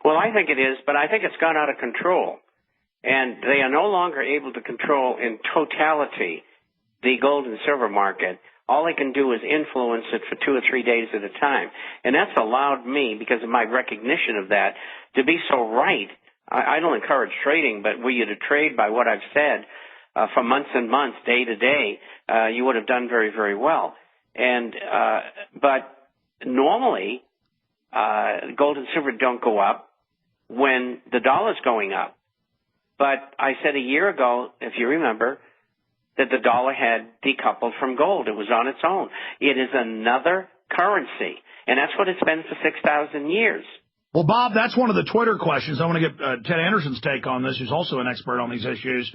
Well, I think it is, but I think it's gone out of control. And they are no longer able to control in totality the gold and silver market. All they can do is influence it for 2 or 3 days at a time. And that's allowed me, because of my recognition of that, to be so right. I don't encourage trading, but were you to trade by what I've said for months and months, day to day, you would have done very, very well. And but normally, gold and silver don't go up when the dollar's going up. But I said a year ago, if you remember, that the dollar had decoupled from gold. It was on its own. It is another currency, and that's what it's been for 6,000 years. Well, Bob, that's one of the Twitter questions. I want to get Ted Anderson's take on this, who's also an expert on these issues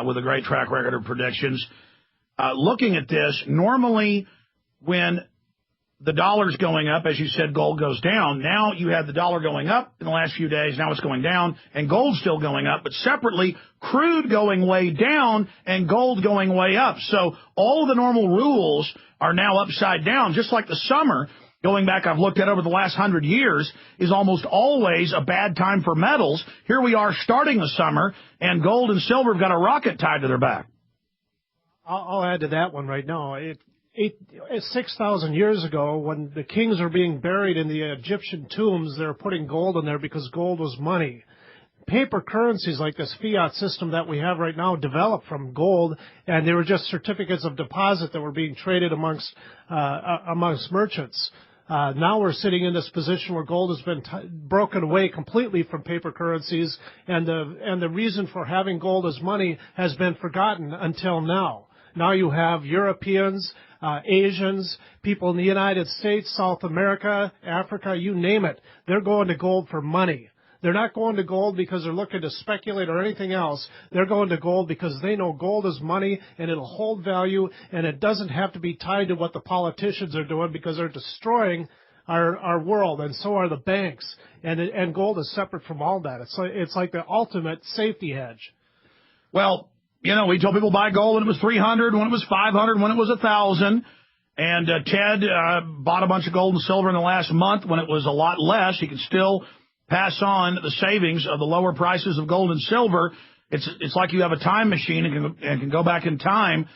with a great track record of predictions. Looking at this, normally when the dollar's going up, as you said, gold goes down. Now you have the dollar going up in the last few days. Now it's going down, and gold's still going up. But separately, crude going way down and gold going way up. So all of the normal rules are now upside down, just like the summer. Going back, I've looked at over the last 100 years, is almost always a bad time for metals. Here we are starting the summer, and gold and silver have got a rocket tied to their back. I'll add to that one right now. 6,000 years ago, when the kings were being buried in the Egyptian tombs, they were putting gold in there because gold was money. Paper currencies like this fiat system that we have right now developed from gold, and they were just certificates of deposit that were being traded amongst merchants. Now we're sitting in this position where gold has been broken away completely from paper currencies, and the reason for having gold as money has been forgotten until now. Now you have Europeans, Asians, people in the United States, South America, Africa, you name it. They're going to gold for money. They're not going to gold because they're looking to speculate or anything else. They're going to gold because they know gold is money and it'll hold value, and it doesn't have to be tied to what the politicians are doing, because they're destroying our world, and so are the banks. And gold is separate from all that. It's like the ultimate safety hedge. Well, you know, we told people buy gold when it was 300, when it was 500, when it was 1,000. And Ted bought a bunch of gold and silver in the last month when it was a lot less. He could still pass on the savings of the lower prices of gold and silver. It's like you have a time machine and can go back in time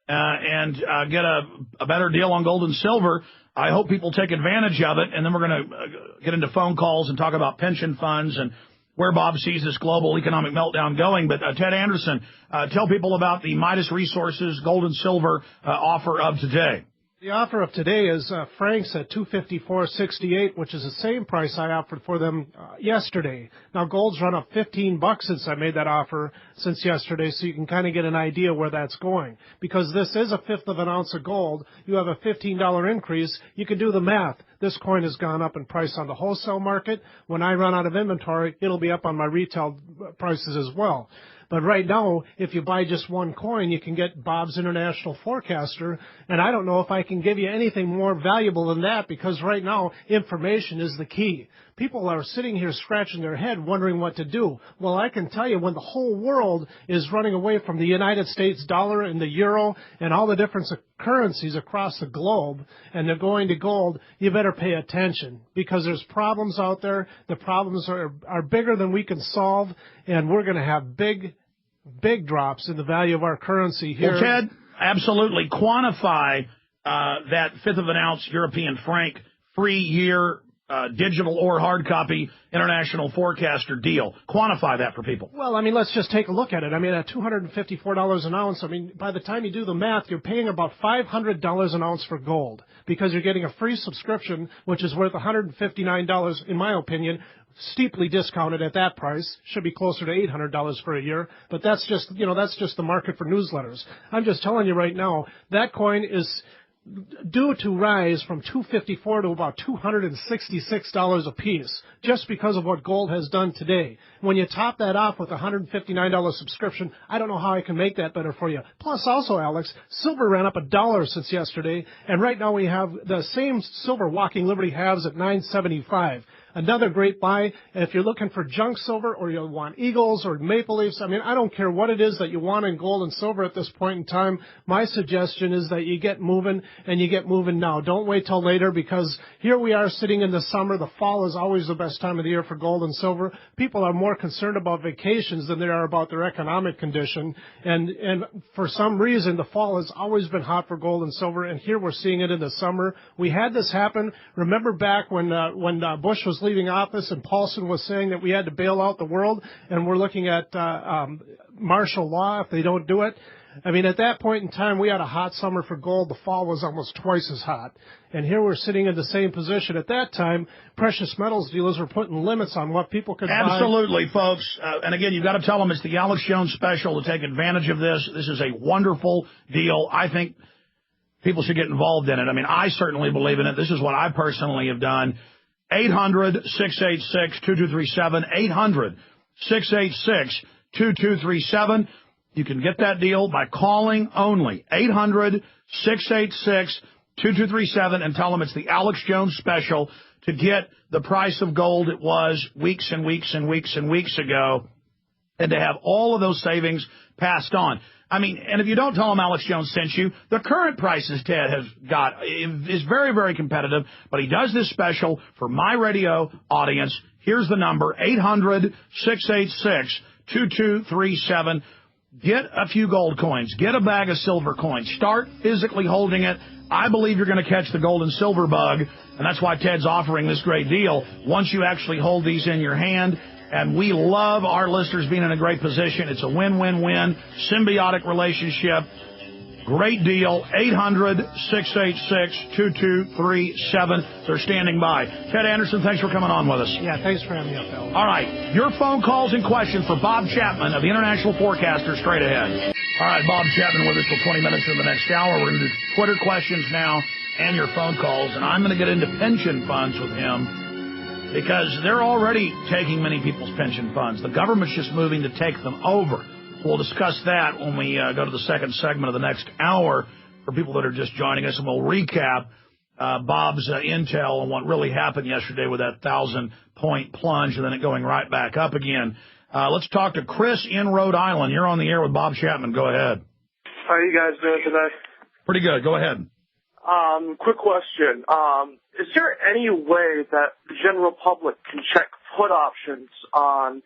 and get a better deal on gold and silver. I hope people take advantage of it, and then we're going to get into phone calls and talk about pension funds and where Bob sees this global economic meltdown going. But Ted Anderson, tell people about the Midas Resources gold and silver offer of today. The offer of today is Frank's at $254.68, which is the same price I offered for them yesterday. Now, gold's run up $15 since I made that offer since yesterday, so you can kind of get an idea where that's going. Because this is a fifth of an ounce of gold, you have a $15 increase. You can do the math. This coin has gone up in price on the wholesale market. When I run out of inventory, it'll be up on my retail prices as well. But right now, if you buy just one coin, you can get Bob's International Forecaster, and I don't know if I can give you anything more valuable than that, because right now, information is the key. People are sitting here scratching their head wondering what to do. Well, I can tell you, when the whole world is running away from the United States dollar and the euro and all the different currencies across the globe, and they're going to gold, you better pay attention, because there's problems out there. The problems are bigger than we can solve, and we're going to have big drops in the value of our currency here. Well, Ted, absolutely. Quantify that fifth of an ounce European franc free year digital or hard copy International Forecaster deal. Quantify that for people. Well, I mean, let's just take a look at it. I mean, at $254 an ounce, I mean, by the time you do the math, you're paying about $500 an ounce for gold, because you're getting a free subscription, which is worth $159, in my opinion, steeply discounted at that price. Should be closer to $800 for a year, but that's just the market for newsletters. I'm just telling you right now, that coin is due to rise from $254 to about $266 a piece, just because of what gold has done today. When you top that off with a $159 subscription, I don't know how I can make that better for you. Plus, also, Alex, silver ran up $1 since yesterday, and right now we have the same silver Walking Liberty halves at $9.75. another great buy. And if you're looking for junk silver or you want Eagles or Maple Leafs, I mean, I don't care what it is that you want in gold and silver at this point in time. My suggestion is that you get moving, and you get moving now. Don't wait till later, because here we are sitting in the summer. The fall is always the best time of the year for gold and silver. People are more concerned about vacations than they are about their economic condition. And for some reason, the fall has always been hot for gold and silver, and here we're seeing it in the summer. We had this happen. Remember back when Bush was leaving office and Paulson was saying that we had to bail out the world, and we're looking at martial law if they don't do it. I mean, at that point in time, we had a hot summer for gold. The fall was almost twice as hot. And here we're sitting in the same position. At that time, precious metals dealers were putting limits on what people could buy. Absolutely, folks. And again, you've got to tell them it's the Alex Jones special to take advantage of this. This is a wonderful deal. I think people should get involved in it. I mean, I certainly believe in it. This is what I personally have done. 800-686-2237. 800-686-2237. You can get that deal by calling only 800-686-2237 and tell them it's the Alex Jones special to get the price of gold it was weeks and weeks and weeks and weeks ago, and to have all of those savings passed on. I mean, and if you don't tell them Alex Jones sent you, the current prices Ted has got is very, very competitive, but he does this special for my radio audience. Here's the number, 800-686-2237. Get a few gold coins. Get a bag of silver coins. Start physically holding it. I believe you're going to catch the gold and silver bug, and that's why Ted's offering this great deal once you actually hold these in your hand. And we love our listeners being in a great position. It's a win-win-win, symbiotic relationship. Great deal. 800-686-2237. They're standing by. Ted Anderson, thanks for coming on with us. Yeah, thanks for having me up, Bill. All right. Your phone calls and questions for Bob Chapman of the International Forecaster straight ahead. All right, Bob Chapman with us for 20 minutes in the next hour. We're going to do Twitter questions now and your phone calls. And I'm going to get into pension funds with him because they're already taking many people's pension funds. The government's just moving to take them over. We'll discuss that when we go to the second segment of the next hour for people that are just joining us, and we'll recap Bob's intel on what really happened yesterday with that 1,000-point plunge and then it going right back up again. Let's talk to Chris in Rhode Island. You're on the air with Bob Chapman. Go ahead. How are you guys doing today? Pretty good. Go ahead. Quick question. Is there any way that the general public can check put options on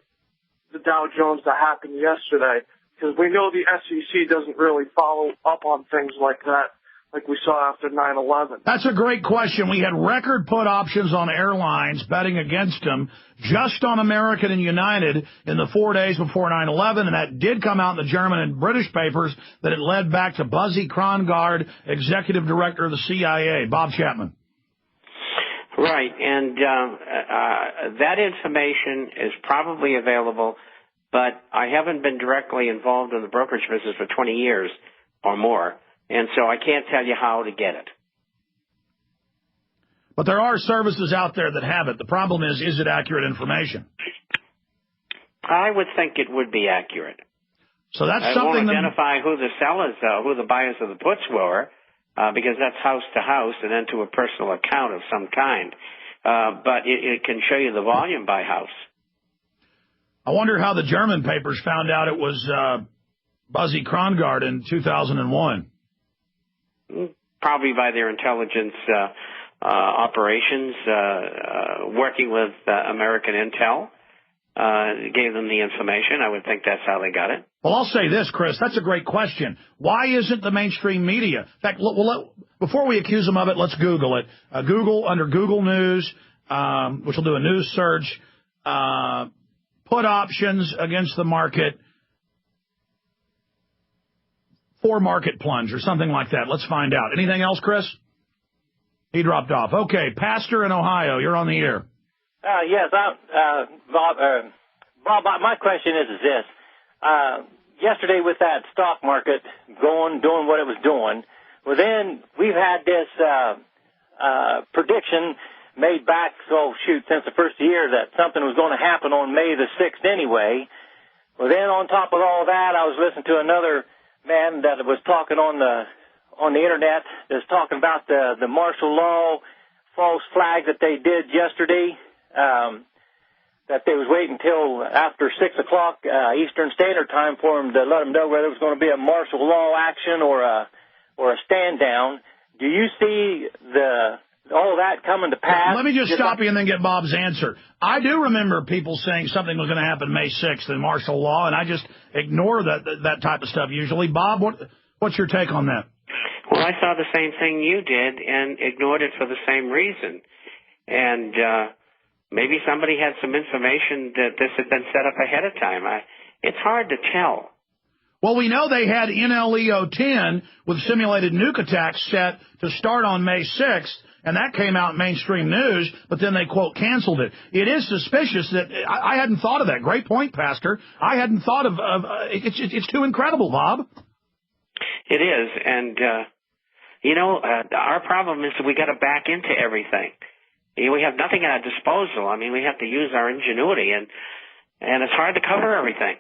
the Dow Jones that happened yesterday? Because we know the SEC doesn't really follow up on things like that, like we saw after 9/11. That's a great question. We had record put options on airlines betting against them just on American and United in the 4 days before 9/11, and that did come out in the German and British papers that it led back to Buzzy Krongard, executive director of the CIA. Bob Chapman. Right, and that information is probably available, but I haven't been directly involved in the brokerage business for 20 years or more, and so I can't tell you how to get it. But there are services out there that have it. The problem is it accurate information? I would think it would be accurate. So that's I something won't identify who the sellers, who the buyers of the puts were, because that's house to house and then to a personal account of some kind. But it can show you the volume by house. I wonder how the German papers found out it was Buzzy Krongard in 2001. Probably by their intelligence operations, working with American Intel. Gave them the information. I would think that's how they got it. Well, I'll say this, Chris. That's a great question. Why isn't the mainstream media? In fact, before we accuse them of it, let's Google it. Google, under Google News, which will do a news search, put options against the market for market plunge or something like that. Let's find out. Anything else, Chris? He dropped off. Okay, Pastor in Ohio, you're on the air. Yes, Bob, my question is this. Yesterday with that stock market doing what it was doing, well, then we've had this prediction made back, since the first year that something was going to happen on May the 6th anyway. Well, then on top of all that, I was listening to another man that was talking on the Internet that's talking about the martial law false flag that they did yesterday. that they was waiting until after 6 o'clock Eastern Standard Time for them to let them know whether it was going to be a martial law action or a stand down. Do you see all that coming to pass? Let me just stop you and then get Bob's answer. I do remember people saying something was going to happen May 6th in martial law, and I just ignore that type of stuff usually. Bob, what's your take on that? Well, I saw the same thing you did and ignored it for the same reason. And maybe somebody had some information that this had been set up ahead of time. It's hard to tell. Well, we know they had NLEO-10 with simulated nuke attacks set to start on May 6th, and that came out in mainstream news, but then they, quote, canceled it. It is suspicious that I hadn't thought of that. Great point, Pastor. I hadn't thought of it's too incredible, Bob. It is, and, our problem is that we got to back into everything. We have nothing at our disposal. I mean, we have to use our ingenuity, and it's hard to cover everything.